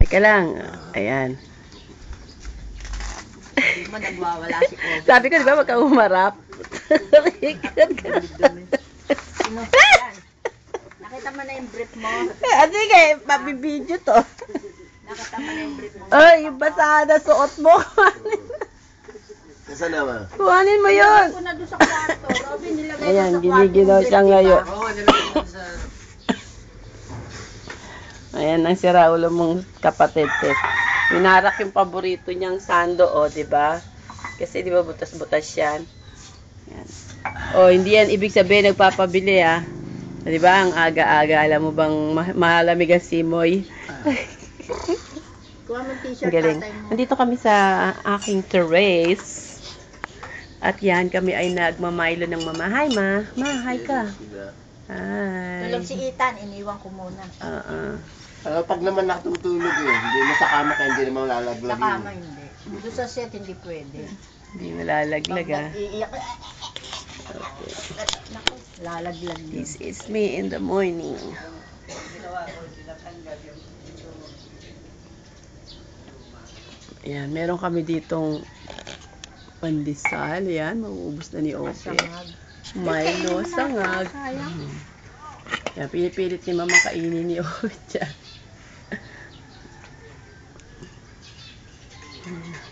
Teka lang. Ayan. Hindi mo nagwawala si Obi. Sabi ko, di ba, wag kang humarap. Ikot ka. Yan. Nakita mo na yung brief mo. Sige, mabibidyo to. Nakita mo na yung brief mo. Ay, yung basa na suot mo. Nasaan naman? Kuhanin mo yun. Ako na doon sa kwarto. Robin, nilagay ko Ayan, sa kwarto. giniginaw siya ngayon. Oo, nilagay ko sa... Ayan ang si Raulo mong kapatid. Minarak yung paborito niyang sando, o, di ba? Kasi di ba butas-butas yan. Ayan. O, hindi yan ibig sabihin nagpapabili, ah. Di ba? Ang aga-aga. Alam mo bang malamig ang simoy? Kuha mo Ang t-shirt galing. tatay mo. Nandito kami sa aking terrace. At yan, kami ay nagmamilo ng mama. Hi, ma. Ma, hi ka. Hi. Tulog si Ethan, iniwan ko muna. Pag naman nakatutulog hindi mo sa kama kaya hindi naman lalaglag. Sa kama hindi. Doon sa set hindi pwede. Hindi malalaglag, ah. Iiyak. Okay. Naku, lalaglag yun. This is me in the morning. Ayan, meron kami ditong pandesal. Ayan, mauubos na ni Ope. Sangag. Milo, sangag. Sayang. Ayan, pinipilit ni Mama kainin ni Ope dyan.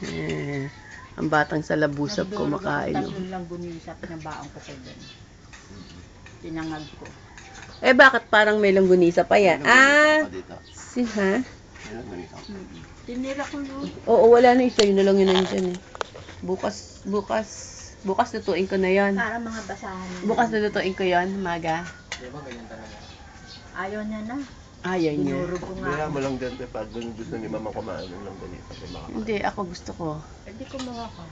Ayan, ang batang sa labusap kumakain. Nagdurog lang bunisap na baong ko sa dyan. Tinangag ko. Eh, bakit parang may langgunisa pa yan? Ah, ha? Tinira ko yun. Oo, wala na isa. Yun na lang yun nandyan eh. Bukas lutuin ko na yan. Para mga basahan. Bukas lutuin ko yan, maga. Ayaw niya na. Ayaw niya. Dinurog ko nga. Kaya mo lang dyan pag gusto ni mama kumain ng ganito. Hindi, ako gusto ko. Hindi ko mawaka.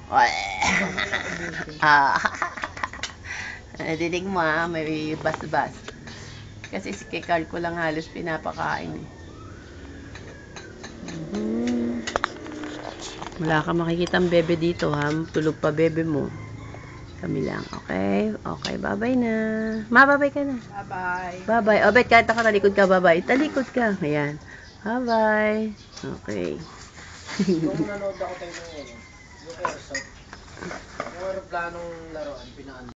Dinig mo ah, may bas-bas. Kasi si Kikal ko lang halos pinapakain eh. Wala ka makikitang bebe dito ha. Tulog pa bebe mo. Kami lang, okay? Okay, bye-bye na. Ma, bye-bye ka na. Bye-bye. Bye-bye. O, bet, kahit ako talikod ka, bye-bye. Talikod ka. Ayan. Bye-bye. Okay. Kung nanood ako tayo ng yung airsoft, yung aeroplanong laruan, pinaan